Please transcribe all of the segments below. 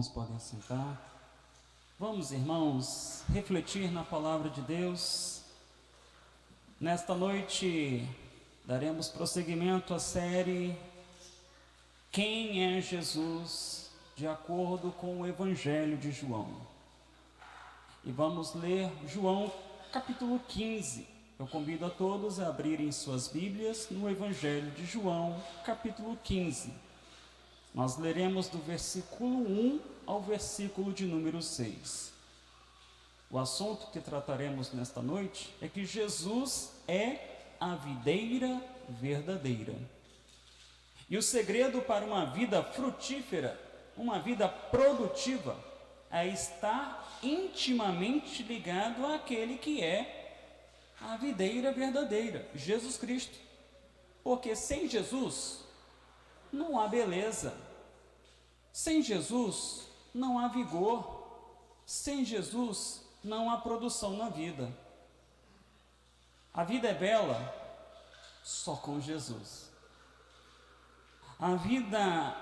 irmãos podem sentar. Vamos, irmãos, refletir na palavra de Deus. Nesta noite, daremos prosseguimento à série Quem é Jesus, de acordo com o Evangelho de João. E vamos ler João capítulo 15. Eu convido a todos a abrirem suas Bíblias no Evangelho de João, capítulo 15. Nós leremos do versículo 1 ao versículo de número 6. O assunto que trataremos nesta noite é que Jesus é a videira verdadeira. E o segredo para uma vida frutífera, uma vida produtiva, é estar intimamente ligado àquele que é a videira verdadeira, Jesus Cristo. Porque sem Jesus não há beleza, sem Jesus não há vigor, sem Jesus não há produção na vida. A vida é bela só com Jesus. A vida,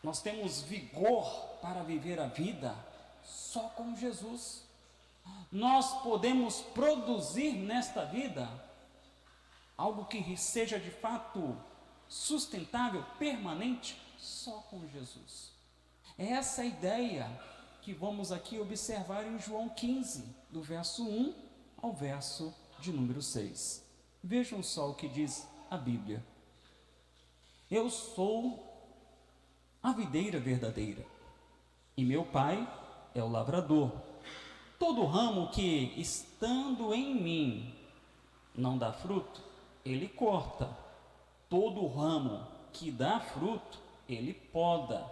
nós temos vigor para viver a vida só com Jesus. Nós podemos produzir nesta vida algo que seja de fato sustentável, permanente, só com Jesus. É essa a ideia que vamos aqui observar em João 15, do verso 1 ao verso de número 6. Vejam só o que diz a Bíblia. Eu sou a videira verdadeira, e meu Pai é o lavrador. Todo ramo que, estando em mim, não dá fruto, ele corta. Todo ramo que dá fruto, ele poda,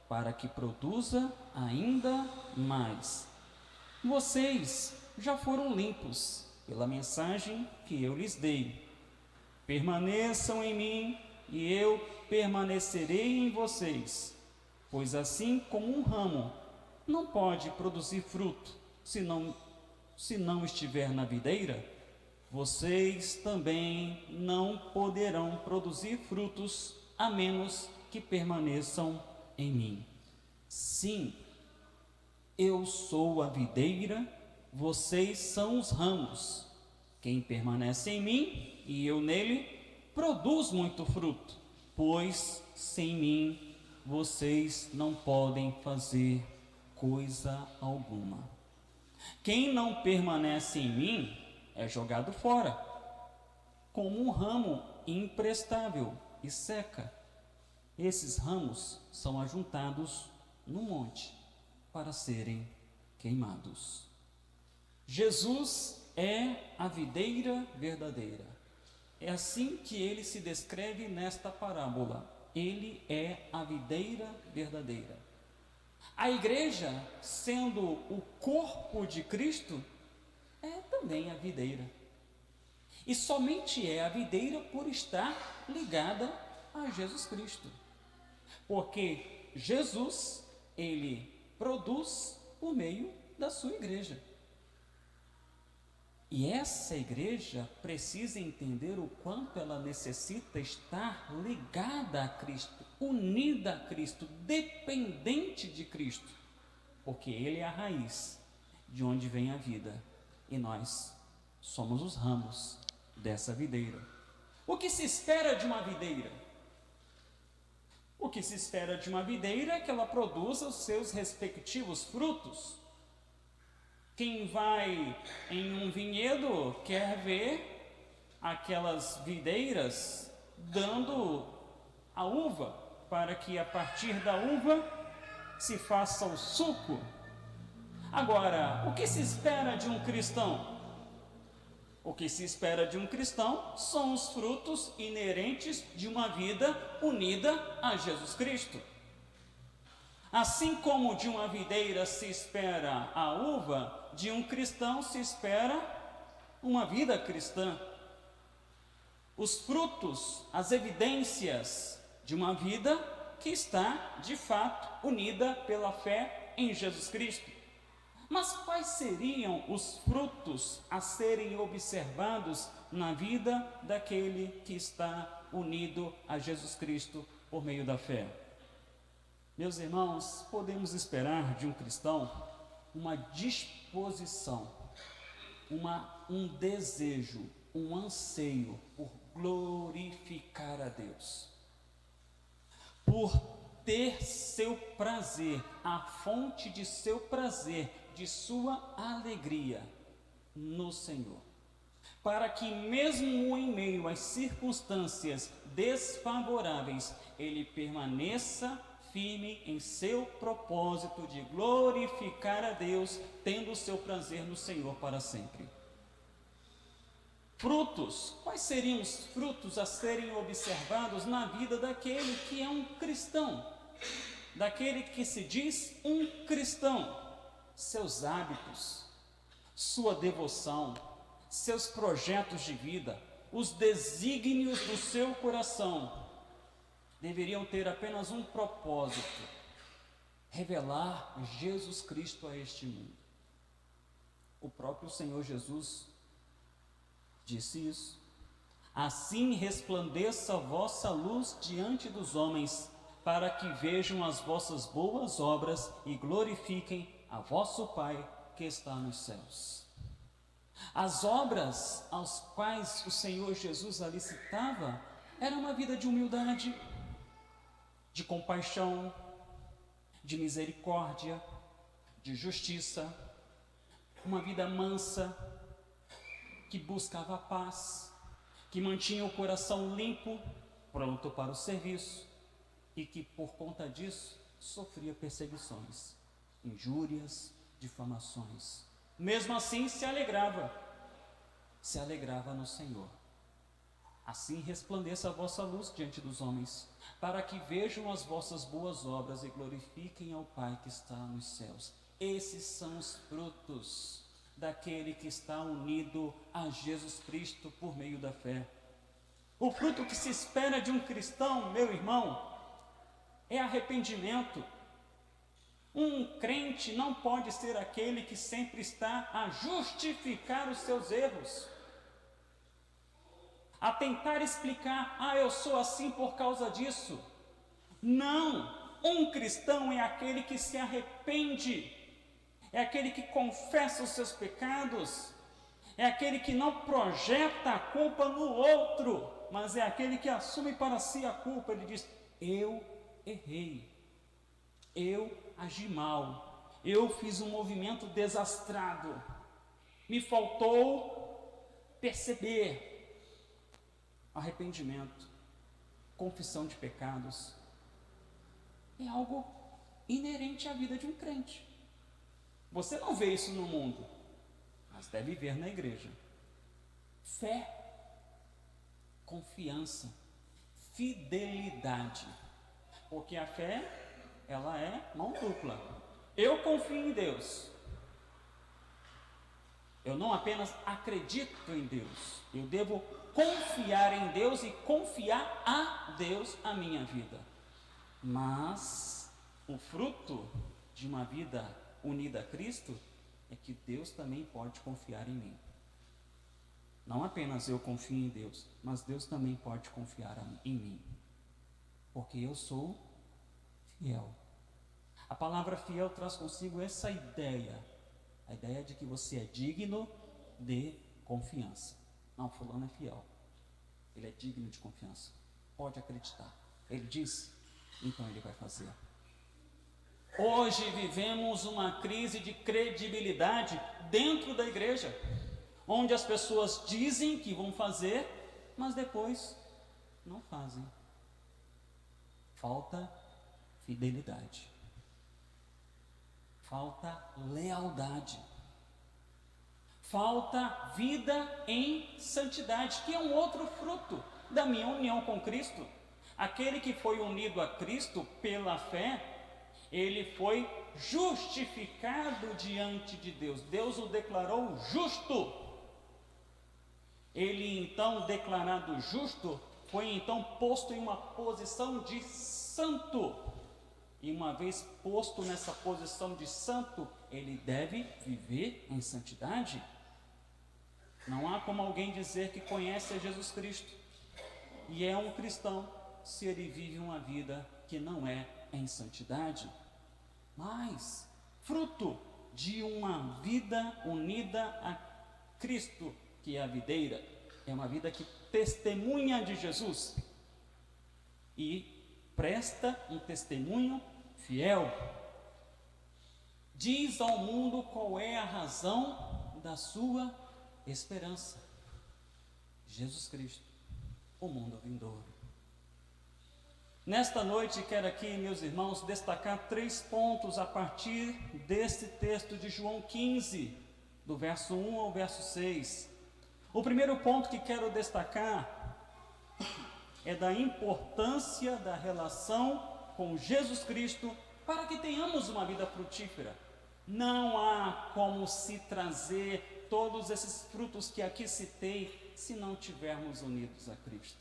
para que produza ainda mais. Vocês já foram limpos pela mensagem que eu lhes dei. Permaneçam em mim e eu permanecerei em vocês. Pois assim como um ramo não pode produzir fruto se não estiver na videira, vocês também não poderão produzir frutos a menos que permaneçam em mim. Sim, eu sou a videira, vocês são os ramos. Quem permanece em mim e eu nele, produz muito fruto, pois sem mim vocês não podem fazer coisa alguma. Quem não permanece em mim é jogado fora, como um ramo imprestável e seca. Esses ramos são ajuntados no monte para serem queimados. Jesus é a videira verdadeira. É assim que ele se descreve nesta parábola. Ele é a videira verdadeira. A igreja, sendo o corpo de Cristo, é também a videira. E somente é a videira por estar ligada a Jesus Cristo. Porque Jesus, ele produz por meio da sua igreja. E essa igreja precisa entender o quanto ela necessita estar ligada a Cristo, unida a Cristo, dependente de Cristo. Porque ele é a raiz de onde vem a vida. E nós somos os ramos dessa videira. O que se espera de uma videira? O que se espera de uma videira é que ela produza os seus respectivos frutos. Quem vai em um vinhedo quer ver aquelas videiras dando a uva, para que a partir da uva se faça o suco. Agora, o que se espera de um cristão? O que se espera de um cristão são os frutos inerentes de uma vida unida a Jesus Cristo. Assim como de uma videira se espera a uva, de um cristão se espera uma vida cristã. Os frutos, as evidências de uma vida que está, de fato, unida pela fé em Jesus Cristo. Mas quais seriam os frutos a serem observados na vida daquele que está unido a Jesus Cristo por meio da fé? Meus irmãos, podemos esperar de um cristão uma disposição, um desejo, um anseio por glorificar a Deus, por ter seu prazer, a fonte de seu prazer, de sua alegria no Senhor, para que mesmo em meio às circunstâncias desfavoráveis, ele permaneça firme em seu propósito de glorificar a Deus, tendo seu prazer no Senhor para sempre. Frutos, quais seriam os frutos a serem observados na vida daquele que é um cristão, daquele que se diz um cristão? Seus hábitos, sua devoção, seus projetos de vida, os desígnios do seu coração deveriam ter apenas um propósito: revelar Jesus Cristo a este mundo. O próprio Senhor Jesus disse isso: assim resplandeça a vossa luz diante dos homens, para que vejam as vossas boas obras e glorifiquem a vosso Pai que está nos céus. As obras aos quais o Senhor Jesus ali citava era uma vida de humildade, de compaixão, de misericórdia, de justiça, uma vida mansa, que buscava a paz, que mantinha o coração limpo, pronto para o serviço, e que por conta disso sofria perseguições, injúrias, difamações. Mesmo assim se alegrava no Senhor. Assim resplandeça a vossa luz diante dos homens, para que vejam as vossas boas obras e glorifiquem ao Pai que está nos céus. Esses são os frutos daquele que está unido a Jesus Cristo por meio da fé. O fruto que se espera de um cristão, meu irmão, é arrependimento. Um crente não pode ser aquele que sempre está a justificar os seus erros, a tentar explicar: eu sou assim por causa disso. Não, um cristão é aquele que se arrepende, é aquele que confessa os seus pecados, é aquele que não projeta a culpa no outro, mas é aquele que assume para si a culpa. Ele diz: eu errei, eu agi mal, eu fiz um movimento desastrado, me faltou perceber. Arrependimento, confissão de pecados, é algo inerente à vida de um crente. Você não vê isso no mundo, mas deve ver na igreja. Fé, confiança, fidelidade, porque a fé, ela é mão dupla. Eu confio em Deus, eu não apenas acredito em Deus, eu devo confiar em Deus e confiar a Deus a minha vida. Mas o fruto de uma vida unida a Cristo é que Deus também pode confiar em mim. Não apenas eu confio em Deus, mas Deus também pode confiar em mim, porque eu sou fiel. A palavra fiel traz consigo essa ideia, a ideia de que você é digno de confiança. Não, fulano é fiel, ele é digno de confiança, pode acreditar. Ele diz, então ele vai fazer. Hoje vivemos uma crise de credibilidade dentro da igreja, onde as pessoas dizem que vão fazer, mas depois não fazem. Falta fidelidade, falta lealdade, falta vida em santidade, que é um outro fruto da minha união com Cristo. Aquele que foi unido a Cristo pela fé, ele foi justificado diante de Deus. Deus o declarou justo. Ele então, declarado justo, foi então posto em uma posição de santo. E uma vez posto nessa posição de santo, ele deve viver em santidade. Não há como alguém dizer que conhece a Jesus Cristo e é um cristão se ele vive uma vida que não é em santidade, mas fruto de uma vida unida a Cristo, que é a videira. É uma vida que testemunha de Jesus e presta um testemunho fiel. Diz ao mundo qual é a razão da sua esperança: Jesus Cristo, o mundo vindouro. Nesta noite quero aqui, meus irmãos, destacar 3 pontos a partir desse texto de João 15, do verso 1 ao verso 6. O primeiro ponto que quero destacar é da importância da relação com Jesus Cristo para que tenhamos uma vida frutífera. Não há como se trazer todos esses frutos que aqui citei se não tivermos unidos a Cristo.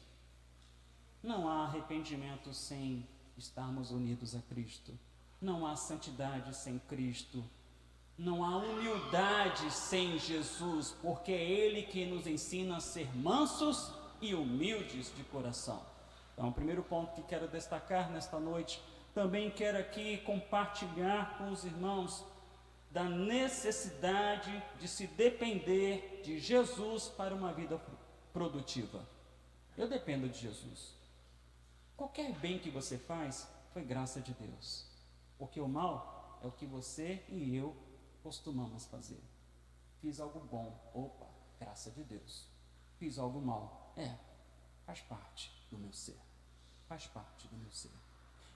Não há arrependimento sem estarmos unidos a Cristo. Não há santidade sem Cristo. Não há humildade sem Jesus, porque é Ele que nos ensina a ser mansos e humildes de coração. Então, o primeiro ponto que quero destacar nesta noite, também quero aqui compartilhar com os irmãos da necessidade de se depender de Jesus para uma vida produtiva. Eu dependo de Jesus. Qualquer bem que você faz foi graça de Deus, porque o mal é o que você e eu costumamos fazer. Fiz algo bom, opa, graça de Deus. Fiz algo mal, faz parte do meu ser, faz parte do meu ser.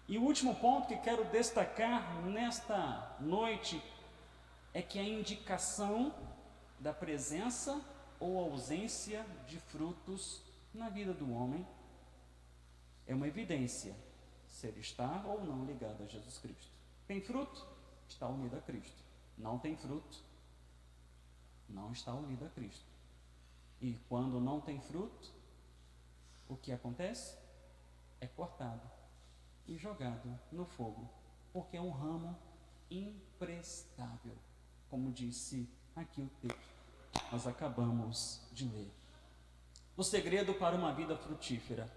E o último ponto que quero destacar nesta noite é que a indicação da presença ou ausência de frutos na vida do homem é uma evidência se ele está ou não ligado a Jesus Cristo. Tem fruto? Está unido a Cristo. Não tem fruto? Não está unido a Cristo. E quando não tem fruto, o que acontece? É cortado e jogado no fogo, porque é um ramo imprestável, como disse aqui o texto que nós acabamos de ler. O segredo para uma vida frutífera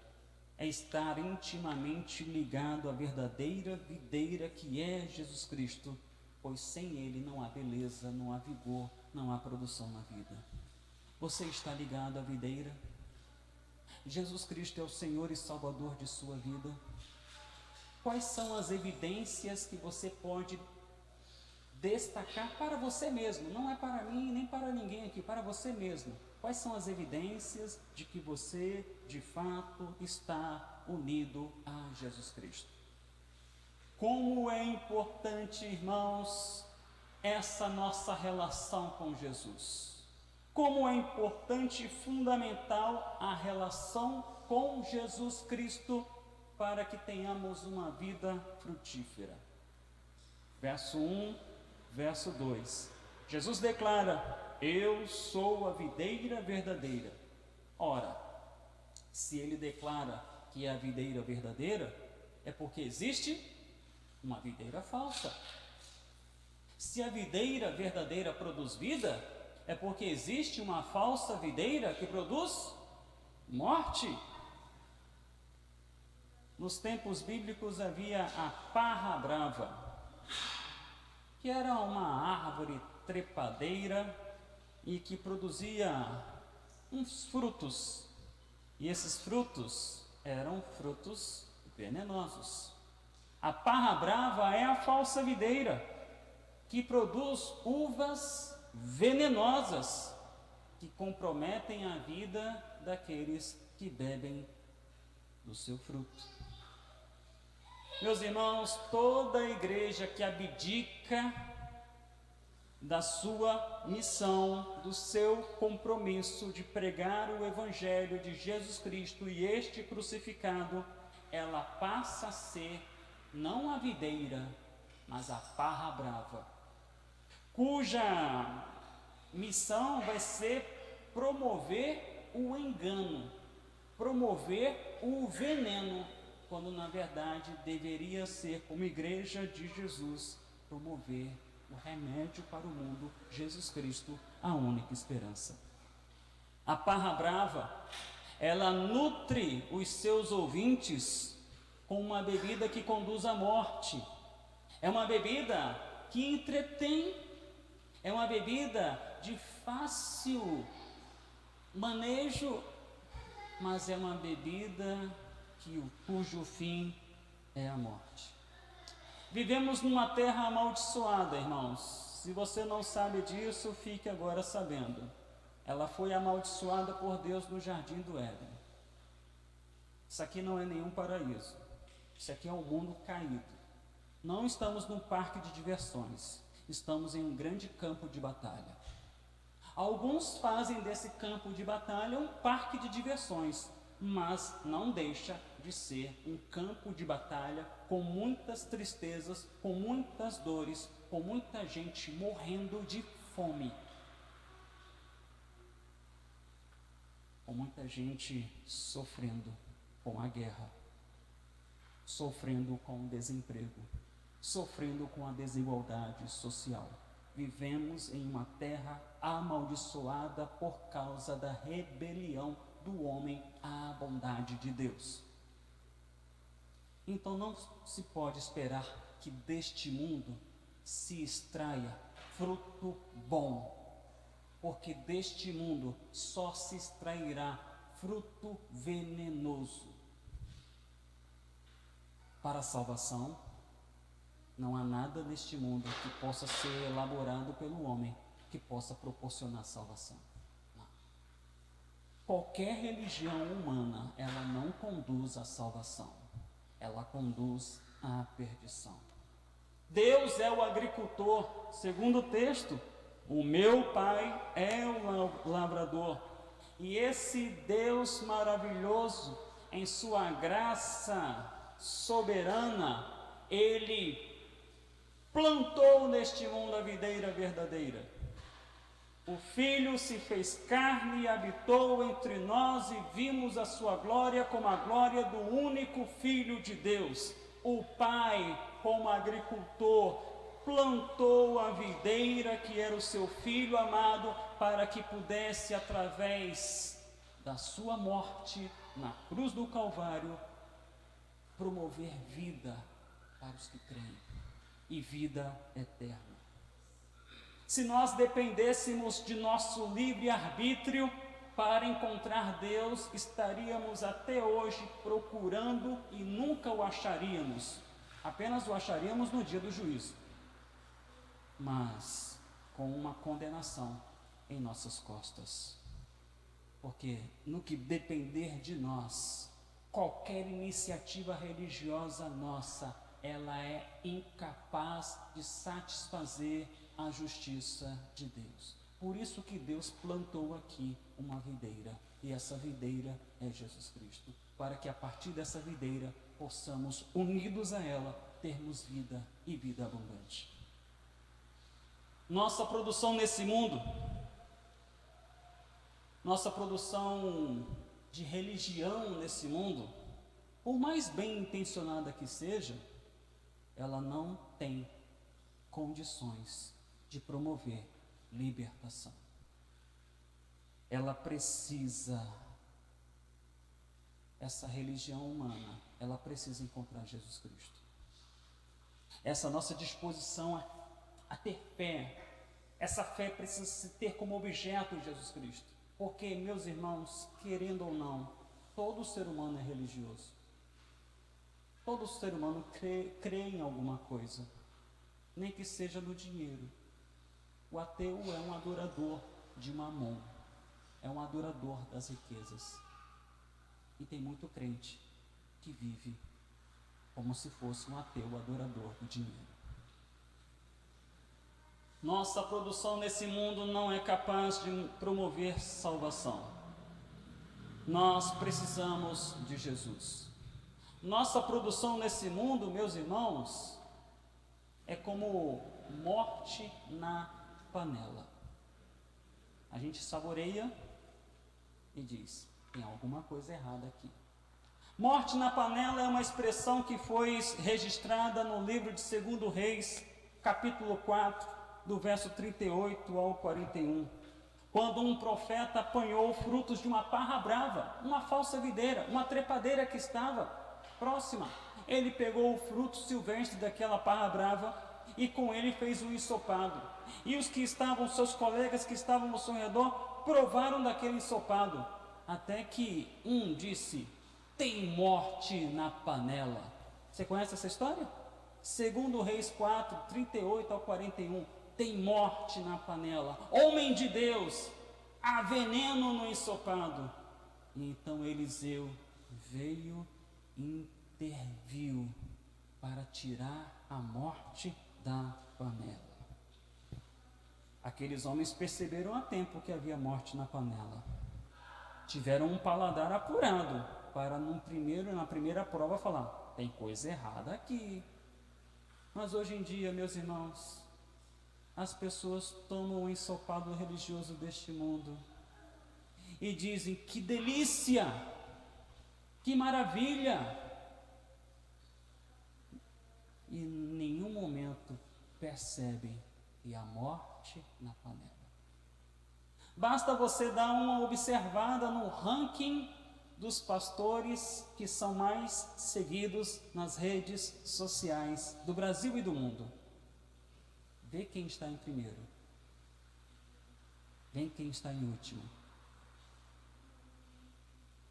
é estar intimamente ligado à verdadeira videira que é Jesus Cristo, pois sem Ele não há beleza, não há vigor, não há produção na vida. Você está ligado à videira? Jesus Cristo é o Senhor e Salvador de sua vida? Quais são as evidências que você pode destacar para você mesmo? Não é para mim, nem para ninguém aqui, para você mesmo. Quais são as evidências de que você, de fato, está unido a Jesus Cristo? Como é importante, irmãos, essa nossa relação com Jesus. Como é importante e fundamental a relação com Jesus Cristo para que tenhamos uma vida frutífera. Verso 1, verso 2. Jesus declara: eu sou a videira verdadeira. Ora, se ele declara que é a videira verdadeira, é porque existe uma videira falsa. Se a videira verdadeira produz vida, é porque existe uma falsa videira que produz morte. Nos tempos bíblicos havia a parra brava, que era uma árvore trepadeira e que produzia uns frutos, e esses frutos eram frutos venenosos. A parra brava é a falsa videira, que produz uvas venenosas, que comprometem a vida daqueles que bebem do seu fruto. Meus irmãos, toda a igreja que abdica da sua missão, do seu compromisso de pregar o Evangelho de Jesus Cristo e este crucificado, ela passa a ser não a videira, mas a parra brava, cuja missão vai ser promover o engano, promover o veneno, quando na verdade deveria ser, como igreja de Jesus, promover o remédio para o mundo, Jesus Cristo, a única esperança. A parra brava, ela nutre os seus ouvintes com uma bebida que conduz à morte. É uma bebida que entretém, é uma bebida de fácil manejo, mas é uma bebida cujo fim é a morte. Vivemos numa terra amaldiçoada, irmãos. Se você não sabe disso, fique agora sabendo. Ela foi amaldiçoada por Deus no jardim do Éden. Isso aqui não é nenhum paraíso. Isso aqui é um mundo caído. Não estamos num parque de diversões. Estamos em um grande campo de batalha. Alguns fazem desse campo de batalha um parque de diversões, mas não deixa de ser um campo de batalha com muitas tristezas, com muitas dores, com muita gente morrendo de fome, com muita gente sofrendo com a guerra, sofrendo com o desemprego, sofrendo com a desigualdade social. Vivemos em uma terra amaldiçoada por causa da rebelião do homem à bondade de Deus. Então não se pode esperar que deste mundo se extraia fruto bom, porque deste mundo só se extrairá fruto venenoso. Para a salvação, não há nada neste mundo que possa ser elaborado pelo homem que possa proporcionar salvação. Não. Qualquer religião humana, ela não conduz à salvação, ela conduz à perdição. Deus é o agricultor, segundo o texto, o meu Pai é o lavrador. E esse Deus maravilhoso, em sua graça soberana, Ele plantou neste mundo a videira verdadeira. O Filho se fez carne e habitou entre nós, e vimos a sua glória como a glória do único Filho de Deus. O Pai, como agricultor, plantou a videira que era o seu Filho amado, para que pudesse, através da sua morte na cruz do Calvário, promover vida para os que creem, e vida eterna. Se nós dependêssemos de nosso livre-arbítrio para encontrar Deus, estaríamos até hoje procurando e nunca o acharíamos. Apenas o acharíamos no dia do juízo, mas com uma condenação em nossas costas. Porque no que depender de nós, qualquer iniciativa religiosa nossa, ela é incapaz de satisfazer a justiça de Deus. Por isso que Deus plantou aqui uma videira, e essa videira é Jesus Cristo, para que a partir dessa videira possamos, unidos a ela, termos vida e vida abundante. Nossa produção nesse mundo, nossa produção de religião nesse mundo, por mais bem intencionada que seja, ela não tem condições de promover libertação. Ela precisa, essa religião humana, ela precisa encontrar Jesus Cristo. Essa nossa disposição a ter fé, essa fé precisa se ter como objeto Jesus Cristo. Porque, meus irmãos, querendo ou não, todo ser humano é religioso. Todo ser humano crê em alguma coisa, nem que seja no dinheiro. O ateu é um adorador de Mamon, é um adorador das riquezas. E tem muito crente que vive como se fosse um ateu adorador do dinheiro. Nossa produção nesse mundo não é capaz de promover salvação. Nós precisamos de Jesus. Nossa produção nesse mundo, meus irmãos, é como morte na panela. A gente saboreia e diz, tem alguma coisa errada aqui. Morte na panela é uma expressão que foi registrada no livro de 2 Reis, capítulo 4, do verso 38 ao 41. Quando um profeta apanhou frutos de uma parra brava, uma falsa videira, uma trepadeira que estava próxima, Ele pegou o fruto silvestre daquela parra brava e com ele fez um ensopado. E os que estavam, seus colegas que estavam ao seu redor, provaram daquele ensopado, até que um disse: tem morte na panela. Você conhece essa história? Segundo Reis 4, 38 ao 41, tem morte na panela. Homem de Deus, há veneno no ensopado. E então Eliseu veio e interviu para tirar a morte da panela. Aqueles homens perceberam a tempo que havia morte na panela. Tiveram um paladar apurado para na primeira prova falar: tem coisa errada aqui. Mas hoje em dia, meus irmãos, as pessoas tomam o ensopado religioso deste mundo e dizem: que delícia, que maravilha, e em nenhum momento percebem que há morte na panela. Basta você dar uma observada no ranking dos pastores que são mais seguidos nas redes sociais do Brasil e do mundo. Vê quem está em primeiro, vê quem está em último,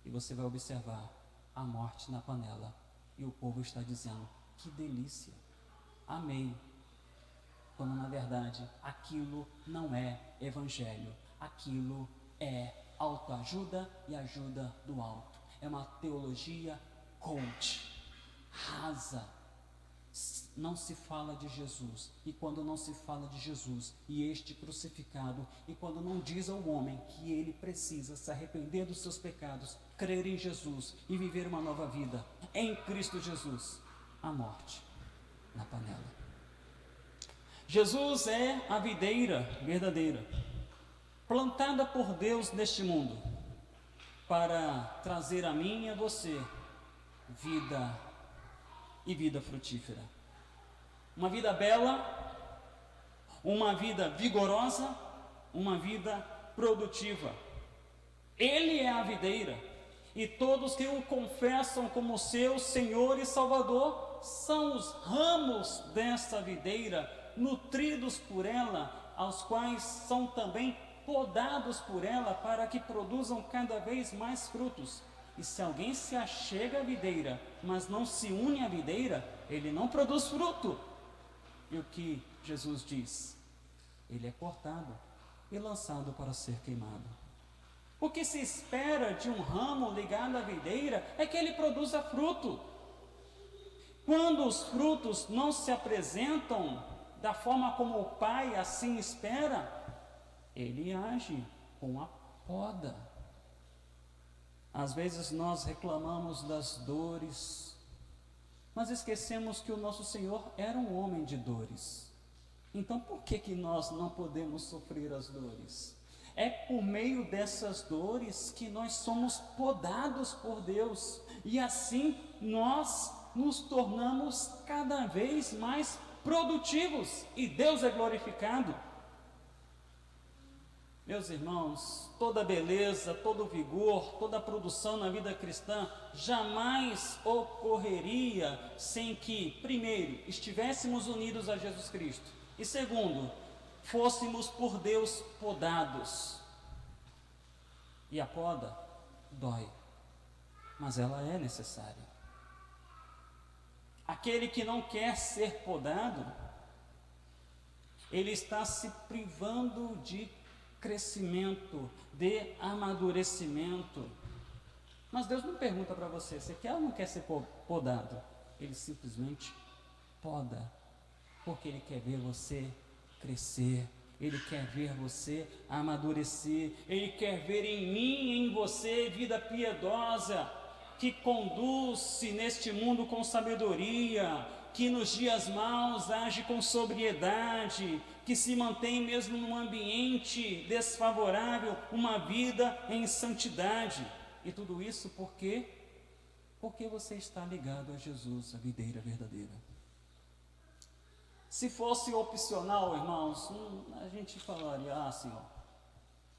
e você vai observar a morte na panela, e o povo está dizendo: que delícia, amei, quando na verdade aquilo não é evangelho, aquilo é autoajuda e ajuda do alto. É uma teologia coach, rasa. Não se fala de Jesus, e quando não se fala de Jesus e este crucificado, e quando não diz ao homem que ele precisa se arrepender dos seus pecados, crer em Jesus e viver uma nova vida em Cristo Jesus, a morte na panela. Jesus é a videira verdadeira, plantada por Deus neste mundo, para trazer a mim e a você vida e vida frutífera. Uma vida bela, uma vida vigorosa, uma vida produtiva. Ele é a videira, e todos que o confessam como seu Senhor e Salvador são os ramos dessa videira, nutridos por ela, aos quais são também podados por ela para que produzam cada vez mais frutos. E se alguém se achega à videira, mas não se une à videira, ele não produz fruto. E o que Jesus diz? Ele é cortado e lançado para ser queimado. O que se espera de um ramo ligado à videira é que ele produza fruto. Quando os frutos não se apresentam da forma como o Pai assim espera, ele age com a poda. Às vezes nós reclamamos das dores, mas esquecemos que o nosso Senhor era um homem de dores. Então por que nós não podemos sofrer as dores? É por meio dessas dores que nós somos podados por Deus, e assim nós nos tornamos cada vez mais produtivos, e Deus é glorificado. Meus irmãos, toda beleza, todo vigor, toda produção na vida cristã jamais ocorreria sem que, primeiro, estivéssemos unidos a Jesus Cristo, e segundo, fôssemos por Deus podados. E a poda dói, mas ela é necessária. Aquele que não quer ser podado, ele está se privando de crescimento, de amadurecimento. Mas Deus não pergunta para você: você quer ou não quer ser podado? Ele simplesmente poda, porque Ele quer ver você crescer, Ele quer ver você amadurecer, Ele quer ver em mim e em você vida piedosa, que conduz-se neste mundo com sabedoria, que nos dias maus age com sobriedade, que se mantém mesmo num ambiente desfavorável, uma vida em santidade. E tudo isso por quê? Porque você está ligado a Jesus, a videira verdadeira. Se fosse opcional, irmãos, a gente falaria: ah, Senhor,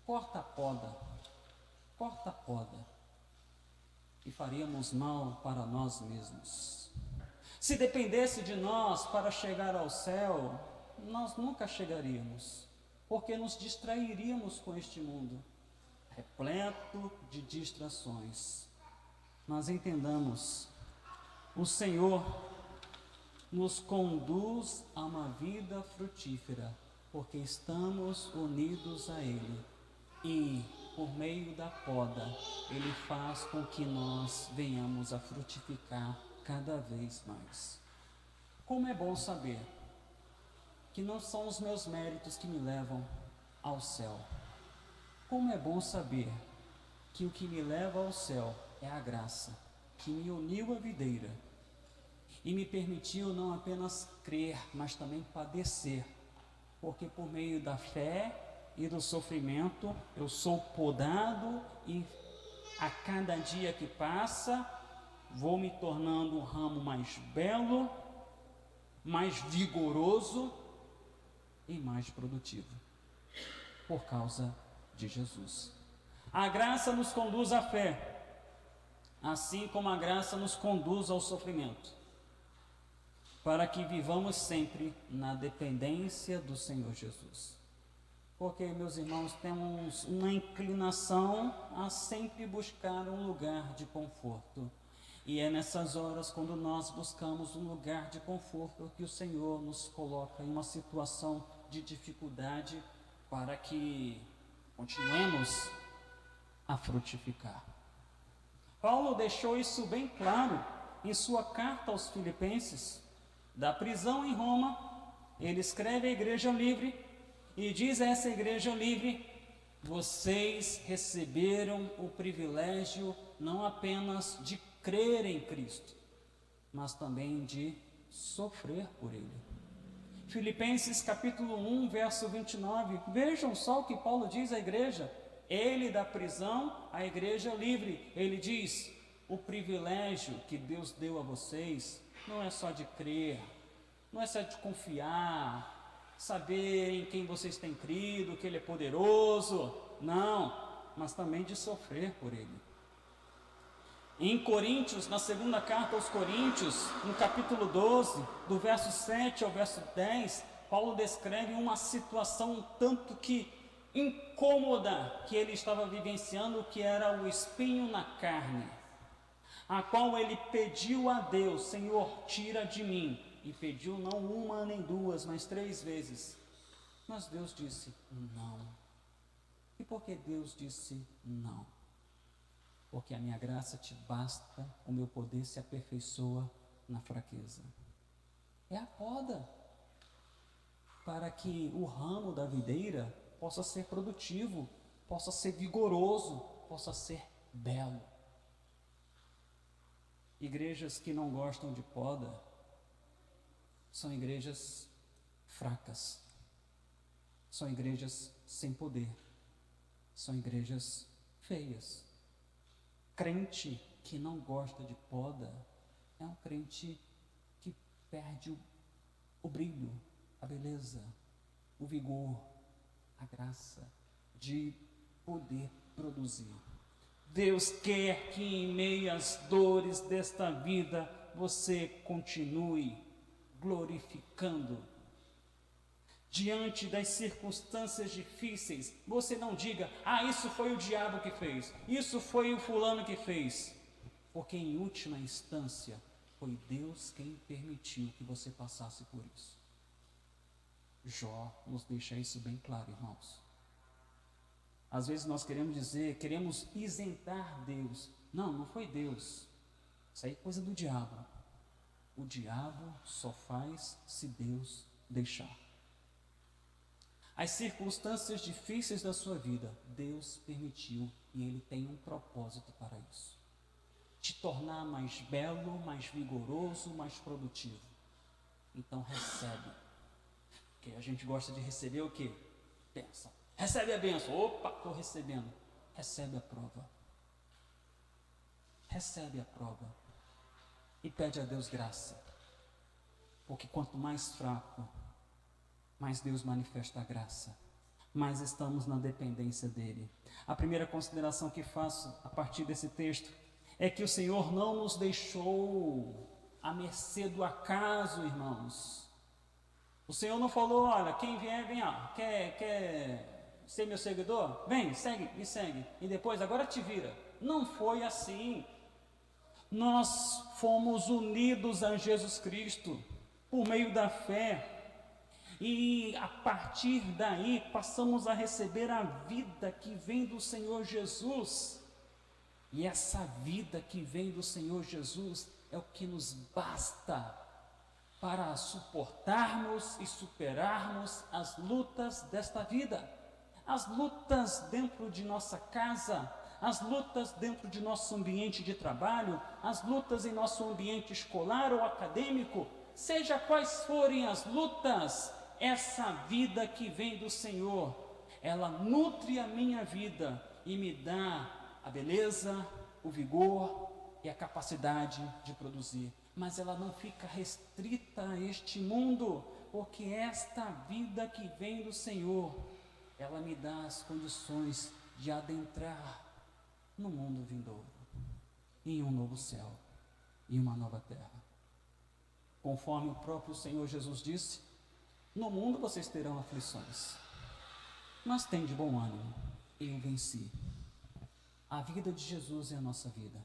corta a poda, e faríamos mal para nós mesmos. Se dependesse de nós para chegar ao céu, nós nunca chegaríamos, porque nos distrairíamos com este mundo, repleto de distrações. Nós entendamos, o Senhor nos conduz a uma vida frutífera, porque estamos unidos a Ele. E, por meio da poda, Ele faz com que nós venhamos a frutificar cada vez mais. Como é bom saber que não são os meus méritos que me levam ao céu. Como é bom saber que o que me leva ao céu é a graça, que me uniu à videira e me permitiu não apenas crer, mas também padecer, porque por meio da fé e do sofrimento eu sou podado e a cada dia que passa vou me tornando um ramo mais belo, mais vigoroso e mais produtivo, por causa de Jesus. A graça nos conduz à fé, assim como a graça nos conduz ao sofrimento, para que vivamos sempre na dependência do Senhor Jesus. Porque, meus irmãos, temos uma inclinação a sempre buscar um lugar de conforto. E é nessas horas, quando nós buscamos um lugar de conforto, que o Senhor nos coloca em uma situação de dificuldade para que continuemos a frutificar. Paulo deixou isso bem claro em sua carta aos Filipenses. Da prisão em Roma, ele escreve à igreja livre e diz a essa igreja livre: vocês receberam o privilégio não apenas de crer em Cristo, mas também de sofrer por Ele. Filipenses capítulo 1, verso 29, vejam só o que Paulo diz à igreja. Ele da prisão, a igreja livre, ele diz: o privilégio que Deus deu a vocês não é só de crer, não é só de confiar, saber em quem vocês têm crido, que Ele é poderoso, não, mas também de sofrer por Ele. Em Coríntios, na segunda carta aos Coríntios, no capítulo 12, do verso 7 ao verso 10, Paulo descreve uma situação um tanto que incômoda que ele estava vivenciando, que era o espinho na carne, a qual ele pediu a Deus: Senhor, tira de mim. E pediu não uma nem duas, mas 3 vezes. Mas Deus disse não. E por que Deus disse não? Porque a minha graça te basta, o meu poder se aperfeiçoa na fraqueza. É a poda, para que o ramo da videira possa ser produtivo, possa ser vigoroso, possa ser belo. Igrejas que não gostam de poda são igrejas fracas, são igrejas sem poder, são igrejas feias. Crente que não gosta de poda é um crente que perde o brilho, a beleza, o vigor, a graça de poder produzir. Deus quer que em meio às dores desta vida você continue glorificando. Diante das circunstâncias difíceis, você não diga: isso foi o diabo que fez, isso foi o fulano que fez, porque em última instância foi Deus quem permitiu que você passasse por isso. Jó nos deixa isso bem claro, irmãos. Às vezes nós queremos isentar Deus. Não foi Deus. Isso aí é coisa do diabo. O diabo só faz se Deus deixar. As circunstâncias difíceis da sua vida, Deus permitiu, e Ele tem um propósito para isso: te tornar mais belo, mais vigoroso, mais produtivo. Então recebe. Porque a gente gosta de receber o quê? Bênção. Recebe a bênção. Opa, estou recebendo. Recebe a prova. Recebe a prova. E pede a Deus graça. Porque quanto mais fraco, mais Deus manifesta a graça, mais estamos na dependência dEle. A primeira consideração que faço a partir desse texto é que o Senhor não nos deixou à mercê do acaso, irmãos. O Senhor não falou, olha, quem vier, vem, quer ser meu seguidor? Vem, segue, me segue. E depois, agora te vira. Não foi assim. Nós fomos unidos a Jesus Cristo por meio da fé. E a partir daí passamos a receber a vida que vem do Senhor Jesus. E essa vida que vem do Senhor Jesus é o que nos basta para suportarmos e superarmos as lutas desta vida. As lutas dentro de nossa casa, as lutas dentro de nosso ambiente de trabalho, as lutas em nosso ambiente escolar ou acadêmico, seja quais forem as lutas, essa vida que vem do Senhor, ela nutre a minha vida e me dá a beleza, o vigor e a capacidade de produzir. Mas ela não fica restrita a este mundo, porque esta vida que vem do Senhor, ela me dá as condições de adentrar no mundo vindouro, em um novo céu e uma nova terra. Conforme o próprio Senhor Jesus disse, no mundo vocês terão aflições, mas tende bom ânimo, eu venci. A vida de Jesus é a nossa vida,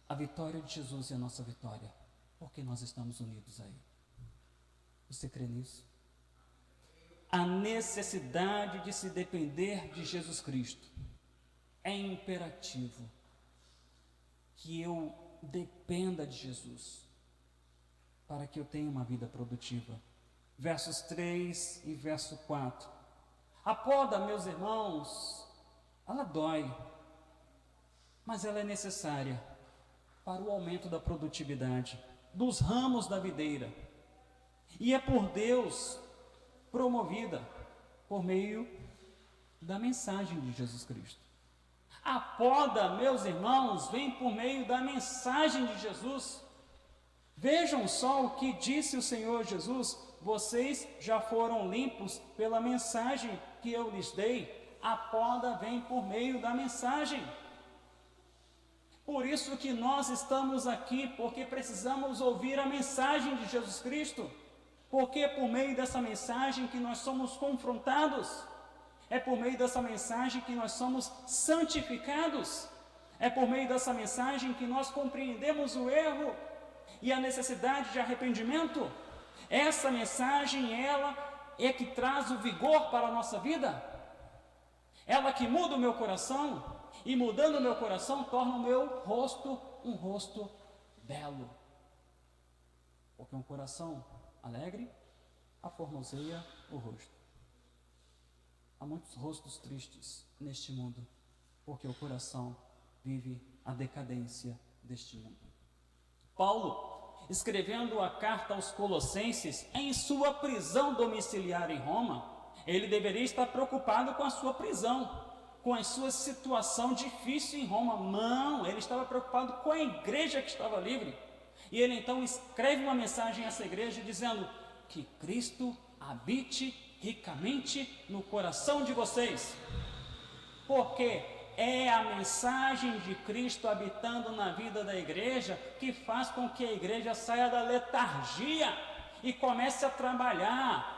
a vitória de Jesus é a nossa vitória, porque nós estamos unidos a Ele. Você crê nisso? A necessidade de se depender de Jesus Cristo é imperativo que eu dependa de Jesus para que eu tenha uma vida produtiva. Versos 3 e verso 4. A poda, meus irmãos, ela dói, mas ela é necessária para o aumento da produtividade dos ramos da videira. E é por Deus promovida por meio da mensagem de Jesus Cristo. A poda, meus irmãos, vem por meio da mensagem de Jesus. Vejam só o que disse o Senhor Jesus: vocês já foram limpos pela mensagem que eu lhes dei. A poda vem por meio da mensagem. Por isso que nós estamos aqui, porque precisamos ouvir a mensagem de Jesus Cristo, porque é por meio dessa mensagem que nós somos confrontados, é por meio dessa mensagem que nós somos santificados, é por meio dessa mensagem que nós compreendemos o erro e a necessidade de arrependimento. Essa mensagem, ela é que traz o vigor para a nossa vida, ela que muda o meu coração, e mudando o meu coração, torna o meu rosto um rosto belo. Porque um coração alegre aformoseia o rosto. Há muitos rostos tristes neste mundo, porque o coração vive a decadência deste mundo. Paulo, escrevendo a carta aos Colossenses, em sua prisão domiciliar em Roma, ele deveria estar preocupado com a sua prisão, com a sua situação difícil em Roma. Não, ele estava preocupado com a igreja que estava livre. E ele então escreve uma mensagem a essa igreja dizendo que Cristo habite ricamente no coração de vocês. Porque é a mensagem de Cristo habitando na vida da igreja que faz com que a igreja saia da letargia e comece a trabalhar.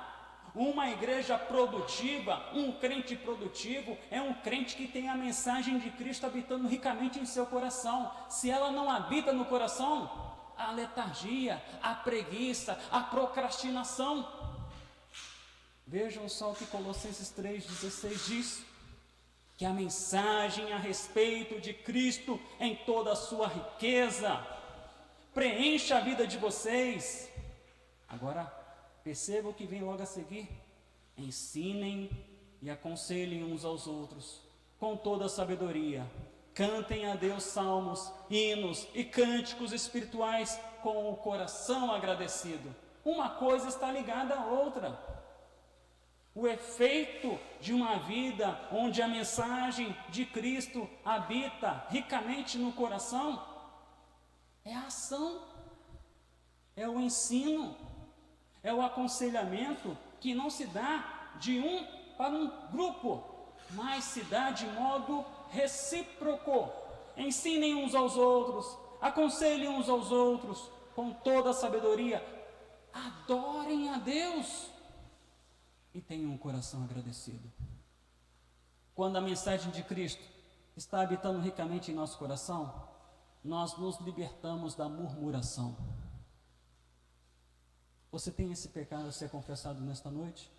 Uma igreja produtiva, um crente produtivo, é um crente que tem a mensagem de Cristo habitando ricamente em seu coração. Se ela não habita no coração, a letargia, a preguiça, a procrastinação. Vejam só o que Colossenses 3,16 diz: que a mensagem a respeito de Cristo em toda a sua riqueza preencha a vida de vocês. Agora, perceba o que vem logo a seguir: ensinem e aconselhem uns aos outros com toda a sabedoria. Cantem a Deus salmos, hinos e cânticos espirituais com o coração agradecido. Uma coisa está ligada à outra. O efeito de uma vida onde a mensagem de Cristo habita ricamente no coração é a ação, é o ensino, é o aconselhamento que não se dá de um para um grupo, mas se dá de modo recíproco. Ensinem uns aos outros, aconselhem uns aos outros, com toda a sabedoria, adorem a Deus e tenham um coração agradecido. Quando a mensagem de Cristo está habitando ricamente em nosso coração, nós nos libertamos da murmuração. Você tem esse pecado a ser confessado nesta noite?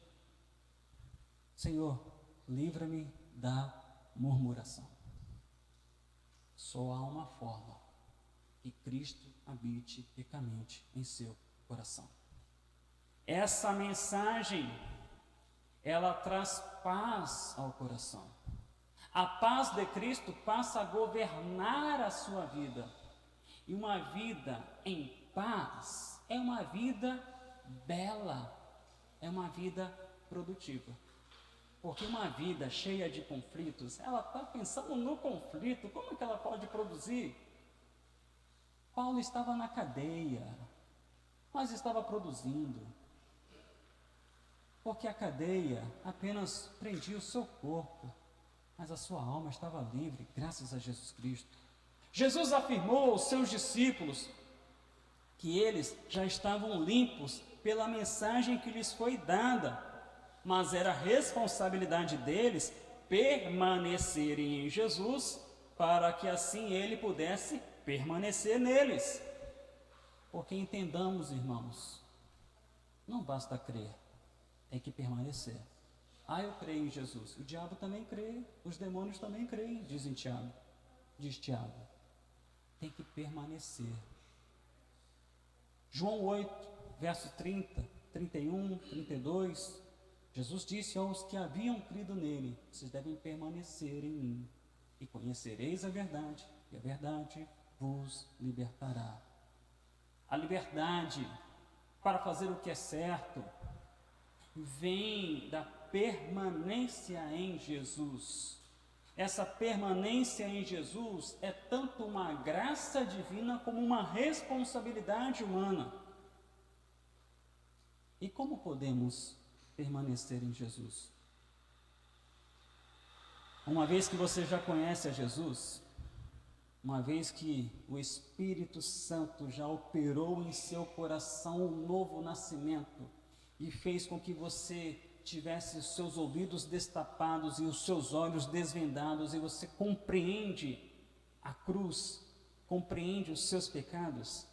Senhor, livra-me da murmuração. Só há uma forma que Cristo habite ricamente em seu coração. Essa mensagem, ela traz paz ao coração. A paz de Cristo passa a governar a sua vida. E uma vida em paz é uma vida bela, é uma vida produtiva. Porque uma vida cheia de conflitos, ela está pensando no conflito, como é que ela pode produzir? Paulo estava na cadeia, mas estava produzindo. Porque a cadeia apenas prendia o seu corpo, mas a sua alma estava livre, graças a Jesus Cristo. Jesus afirmou aos seus discípulos que eles já estavam limpos pela mensagem que lhes foi dada, mas era responsabilidade deles permanecerem em Jesus, para que assim ele pudesse permanecer neles. Porque entendamos, irmãos, não basta crer, tem que permanecer. Eu creio em Jesus. O diabo também crê, os demônios também creem, diz Tiago. Tem que permanecer. João 8, verso 30, 31, 32, Jesus disse aos que haviam crido nele: vocês devem permanecer em mim, e conhecereis a verdade, e a verdade vos libertará. A liberdade para fazer o que é certo vem da permanência em Jesus. Essa permanência em Jesus é tanto uma graça divina como uma responsabilidade humana. E como podemos permanecer em Jesus? Uma vez que você já conhece a Jesus, uma vez que o Espírito Santo já operou em seu coração um novo nascimento e fez com que você tivesse os seus ouvidos destapados e os seus olhos desvendados, e você compreende a cruz, compreende os seus pecados,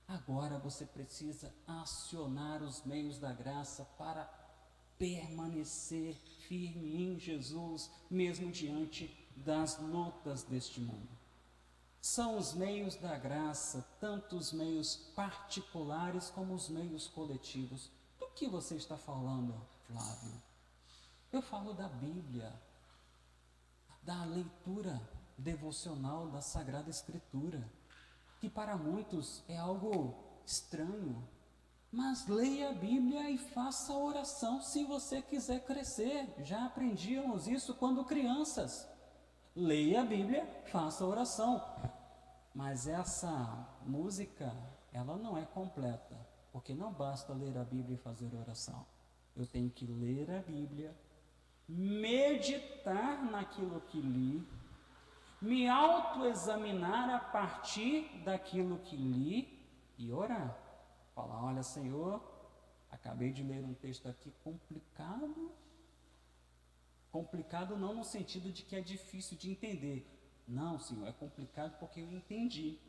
agora você precisa acionar os meios da graça para permanecer firme em Jesus, mesmo diante das lutas deste mundo. São os meios da graça, tanto os meios particulares como os meios coletivos. Do que você está falando, Flávio? Eu falo da Bíblia, da leitura devocional da Sagrada Escritura, que para muitos é algo estranho, mas leia a Bíblia e faça oração se você quiser crescer. Já aprendíamos isso quando crianças. Leia a Bíblia, faça oração. Mas essa música, ela não é completa, porque não basta ler a Bíblia e fazer oração. Eu tenho que ler a Bíblia, meditar naquilo que li, me autoexaminar a partir daquilo que li e orar. Falar: olha, Senhor, acabei de ler um texto aqui complicado. Complicado não no sentido de que é difícil de entender. Não, Senhor, é complicado porque eu entendi.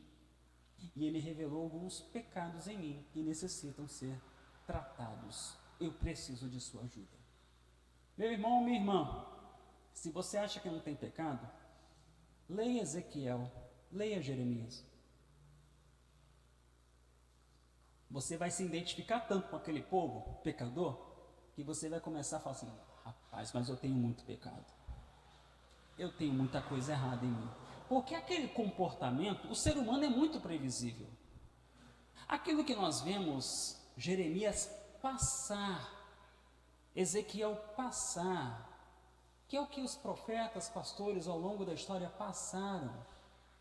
E Ele revelou alguns pecados em mim que necessitam ser tratados. Eu preciso de sua ajuda. Meu irmão, minha irmã, se você acha que não tem pecado, leia Ezequiel, leia Jeremias. Você vai se identificar tanto com aquele povo pecador, que você vai começar a falar assim: rapaz, mas eu tenho muito pecado. Eu tenho muita coisa errada em mim. Porque aquele comportamento, o ser humano é muito previsível. Aquilo que nós vemos Jeremias passar, Ezequiel passar, que é o que os profetas, pastores ao longo da história passaram.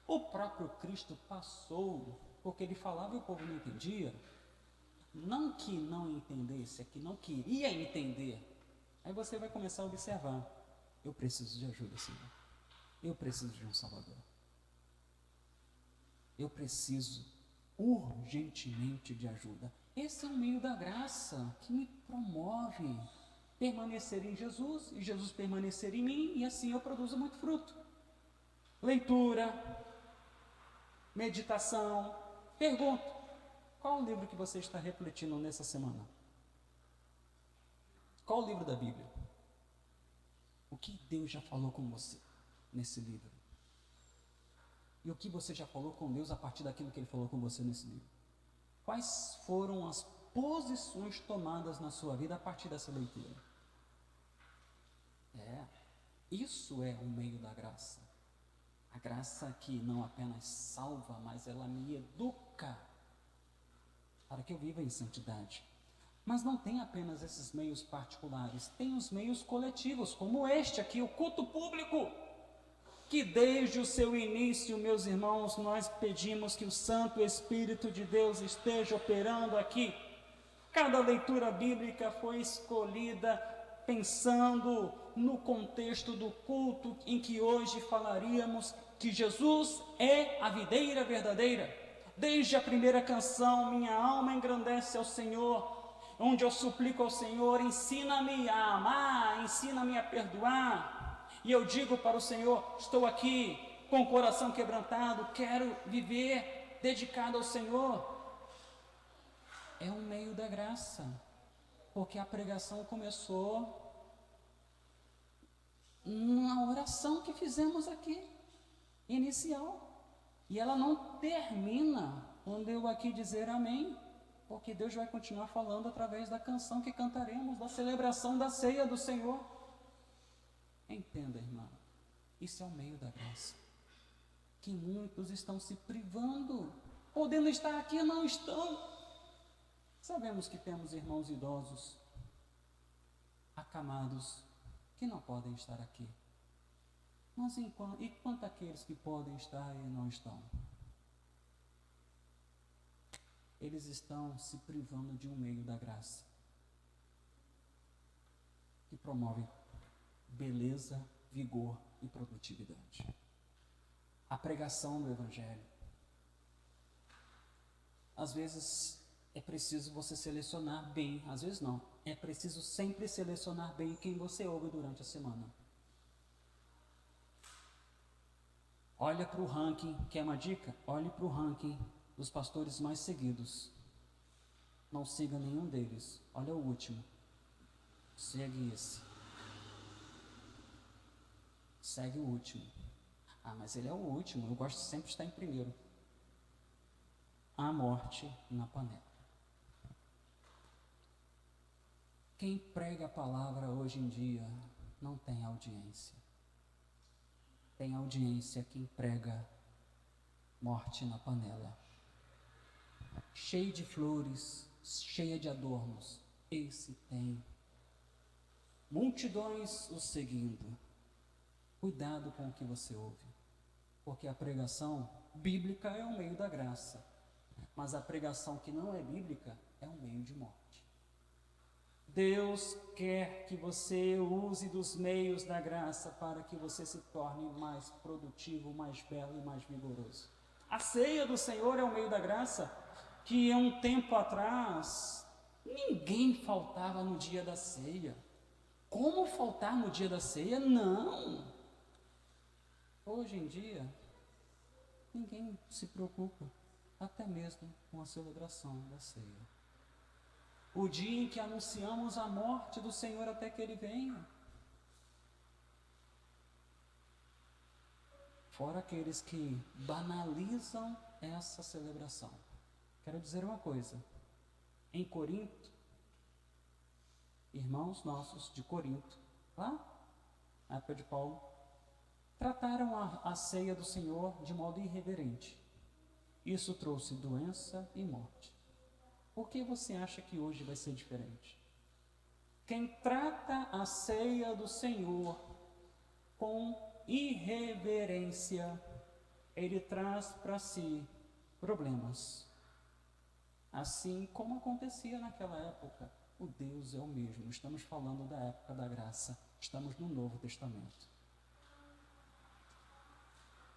O próprio Cristo passou, porque ele falava e o povo não entendia. Não que não entendesse, é que não queria entender. Aí você vai começar a observar: eu preciso de ajuda, Senhor. Eu preciso de um Salvador. Eu preciso urgentemente de ajuda. Esse é o meio da graça que me promove permanecer em Jesus e Jesus permanecer em mim, e assim eu produzo muito fruto. Leitura, meditação. Pergunto: qual o livro que você está refletindo nessa semana? Qual o livro da Bíblia? O que Deus já falou com você nesse livro? E o que você já falou com Deus a partir daquilo que Ele falou com você nesse livro? Quais foram as posições tomadas na sua vida a partir dessa leitura? Isso é o meio da graça. A graça que não apenas salva, mas ela me educa para que eu viva em santidade. Mas não tem apenas esses meios particulares, tem os meios coletivos, como este aqui, o culto público, que desde o seu início, meus irmãos, nós pedimos que o Santo Espírito de Deus esteja operando aqui. Cada leitura bíblica foi escolhida pensando no contexto do culto em que hoje falaríamos que Jesus é a videira verdadeira. Desde a primeira canção, minha alma engrandece ao Senhor, onde eu suplico ao Senhor, ensina-me a amar, ensina-me a perdoar. E eu digo para o Senhor: estou aqui com o coração quebrantado, quero viver dedicado ao Senhor. É um meio da graça, porque a pregação começou na oração que fizemos aqui, inicial, e ela não termina quando eu aqui dizer amém, porque Deus vai continuar falando através da canção que cantaremos, da celebração da ceia do Senhor. Entenda, irmã, isso é o meio da graça, que muitos estão se privando, podendo estar aqui e não estão. Sabemos que temos irmãos idosos, acamados, que não podem estar aqui. Mas e quanto àqueles que podem estar e não estão? Eles estão se privando de um meio da graça, que promove beleza, vigor e produtividade. A pregação do Evangelho. Às vezes é preciso você selecionar bem, às vezes não, é preciso sempre selecionar bem quem você ouve durante a semana. Olha para o ranking, quer uma dica? Olhe para o ranking dos pastores mais seguidos. Não siga nenhum deles, olha o último. Segue esse. Segue o último. Ah, mas ele é o último, eu gosto sempre de estar em primeiro. A morte na panela. Quem prega a palavra hoje em dia não tem audiência. Tem audiência quem prega morte na panela. Cheio de flores, cheia de adornos. Esse tem multidões o seguindo. Cuidado com o que você ouve, porque a pregação bíblica é o meio da graça, mas a pregação que não é bíblica é um meio de morte. Deus quer que você use dos meios da graça para que você se torne mais produtivo, mais belo e mais vigoroso. A ceia do Senhor é o meio da graça, que há um tempo atrás ninguém faltava no dia da ceia. Como faltar no dia da ceia? Não! Hoje em dia, ninguém se preocupa, até mesmo com a celebração da ceia. O dia em que anunciamos a morte do Senhor até que Ele venha. Fora aqueles que banalizam essa celebração. Quero dizer uma coisa. Em Corinto, irmãos nossos de Corinto, lá na época de Paulo, trataram a ceia do Senhor de modo irreverente. Isso trouxe doença e morte. Por que você acha que hoje vai ser diferente? Quem trata a ceia do Senhor com irreverência, ele traz para si problemas. Assim como acontecia naquela época. O Deus é o mesmo. Estamos falando da época da graça. Estamos no Novo Testamento.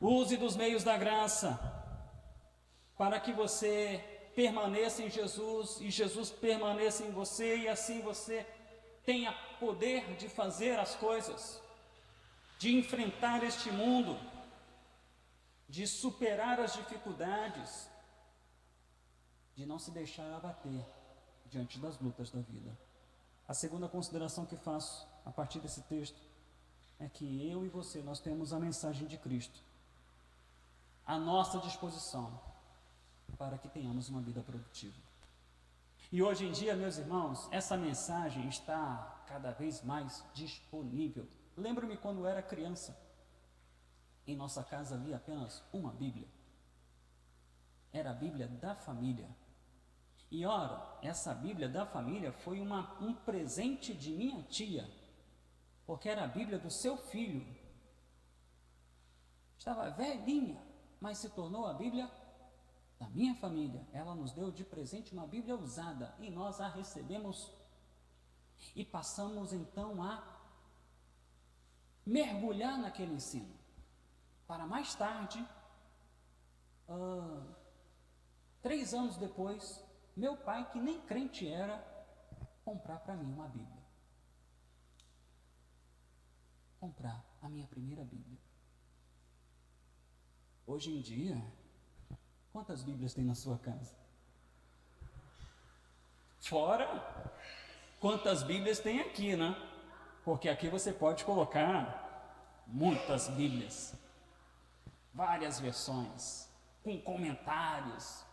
Use dos meios da graça. para que você permaneça em Jesus e Jesus permaneça em você, e assim você tenha poder de fazer as coisas, de enfrentar este mundo, de superar as dificuldades, de não se deixar abater diante das lutas da vida. A segunda consideração que faço a partir desse texto é que eu e você, nós temos a mensagem de Cristo à nossa disposição para que tenhamos uma vida produtiva. E hoje em dia, meus irmãos, essa mensagem está cada vez mais disponível. Lembro-me quando eu era criança, em nossa casa havia apenas uma Bíblia. Era a Bíblia da família. E ora, essa Bíblia da família foi um presente de minha tia, porque era a Bíblia do seu filho. Estava velhinha, mas se tornou a Bíblia da minha família. Ela nos deu de presente uma Bíblia usada e nós a recebemos e passamos então a mergulhar naquele ensino, para mais tarde, 3 anos depois, meu pai, que nem crente era, comprar para mim uma Bíblia. Comprar a minha primeira Bíblia. Hoje em dia, quantas Bíblias tem na sua casa? Fora quantas Bíblias tem aqui, né? Porque aqui você pode colocar muitas Bíblias, várias versões, com comentários.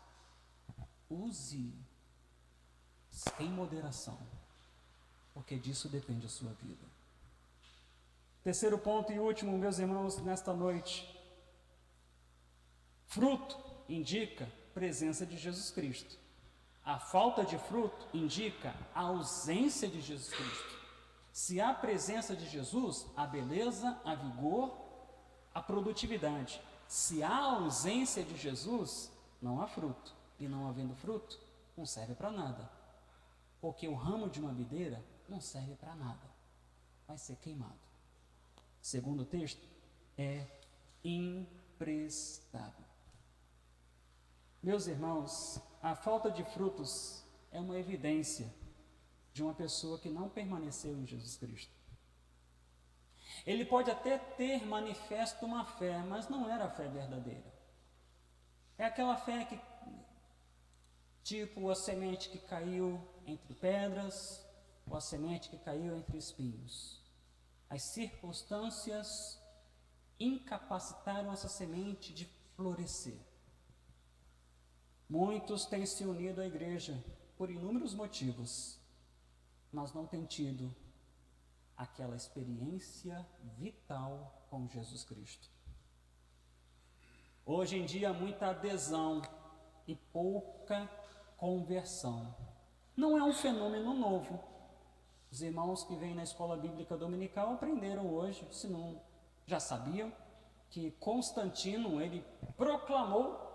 Use em moderação, porque disso depende a sua vida. Terceiro ponto e último, meus irmãos, nesta noite. Fruto indica presença de Jesus Cristo. A falta de fruto indica a ausência de Jesus Cristo. Se há presença de Jesus, há beleza, há vigor, há produtividade. Se há ausência de Jesus, não há fruto. E não havendo fruto, não serve para nada. Porque o ramo de uma videira não serve para nada. Vai ser queimado. Segundo o texto, é imprestável. Meus irmãos, a falta de frutos é uma evidência de uma pessoa que não permaneceu em Jesus Cristo. Ele pode até ter manifesto uma fé, mas não era a fé verdadeira. É aquela fé que, tipo a semente que caiu entre pedras, ou a semente que caiu entre espinhos. As circunstâncias incapacitaram essa semente de florescer. Muitos têm se unido à igreja por inúmeros motivos, mas não têm tido aquela experiência vital com Jesus Cristo. Hoje em dia, muita adesão e pouca conversão. Não é um fenômeno novo. Os irmãos que vêm na escola bíblica dominical aprenderam hoje, se não já sabiam, que Constantino, ele proclamou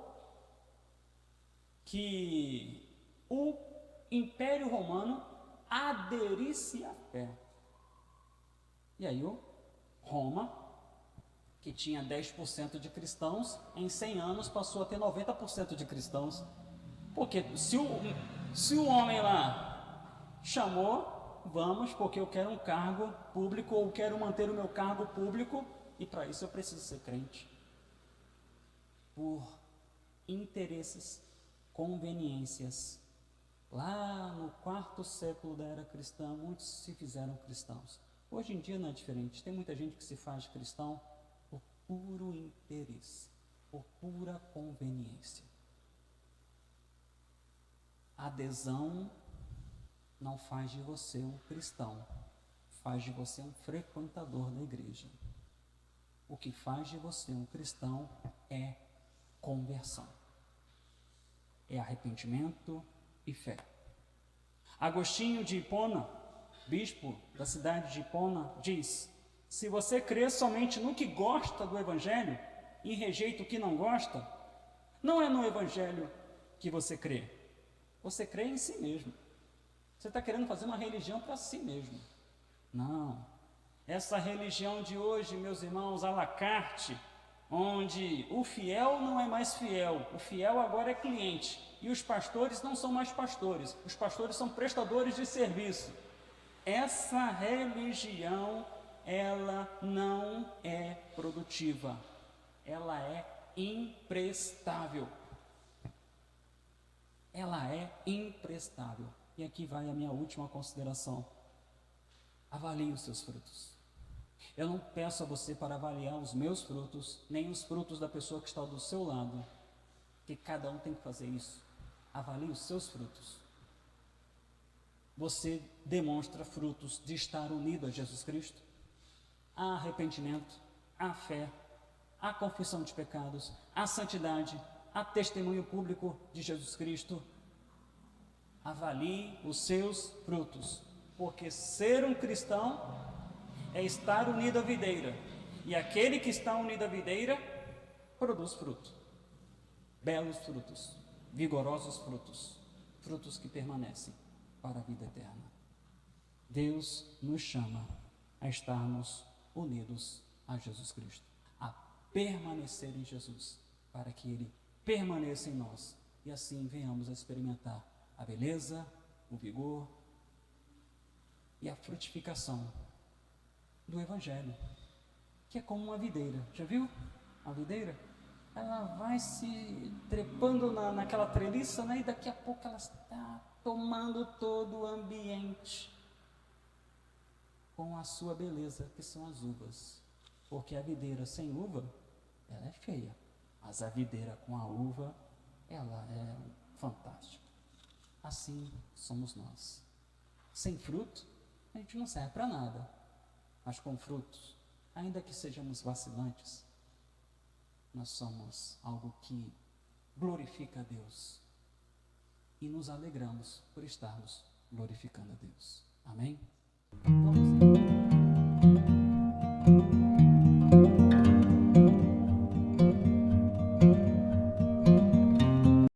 que o Império Romano aderisse à fé. E aí Roma, que tinha 10% de cristãos, em 100 anos passou a ter 90% de cristãos. Porque se o homem lá chamou, vamos, porque eu quero um cargo público, ou quero manter o meu cargo público, e para isso eu preciso ser crente. Por interesses, conveniências. Lá no 4º século da era cristã, muitos se fizeram cristãos. Hoje em dia não é diferente. Tem muita gente que se faz cristão por puro interesse, por pura conveniência. A adesão não faz de você um cristão, faz de você um frequentador da igreja. O que faz de você um cristão é conversão. É arrependimento e fé. Agostinho de Hipona, bispo da cidade de Hipona, diz: se você crê somente no que gosta do Evangelho e rejeita o que não gosta, não é no Evangelho que você crê. Você crê em si mesmo. Você está querendo fazer uma religião para si mesmo. Não. Essa religião de hoje, meus irmãos, à la carte, onde o fiel não é mais fiel, o fiel agora é cliente, e os pastores não são mais pastores, os pastores são prestadores de serviço. Essa religião, ela não é produtiva, ela é imprestável. Ela é imprestável. E aqui vai a minha última consideração. Avalie os seus frutos. Eu não peço a você para avaliar os meus frutos, nem os frutos da pessoa que está do seu lado, que cada um tem que fazer isso. Avalie os seus frutos. Você demonstra frutos de estar unido a Jesus Cristo? Há arrependimento, há fé, há confissão de pecados, há santidade, há testemunho público de Jesus Cristo. Avalie os seus frutos, porque ser um cristão é estar unido à videira, e aquele que está unido à videira produz fruto, belos frutos, vigorosos frutos, frutos que permanecem para a vida eterna. Deus nos chama a estarmos unidos a Jesus Cristo, a permanecer em Jesus, para que Ele permaneça em nós, e assim venhamos a experimentar a beleza, o vigor e a frutificação do Evangelho, que é como uma videira. Já viu a videira? Ela vai se trepando naquela treliça, né? E daqui a pouco ela está tomando todo o ambiente com a sua beleza, que são as uvas. Porque a videira sem uva, ela é feia, mas a videira com a uva, ela é fantástica. Assim somos nós. Sem fruto, a gente não serve para nada. Mas com frutos, ainda que sejamos vacilantes, nós somos algo que glorifica a Deus. E nos alegramos por estarmos glorificando a Deus. Amém? Vamos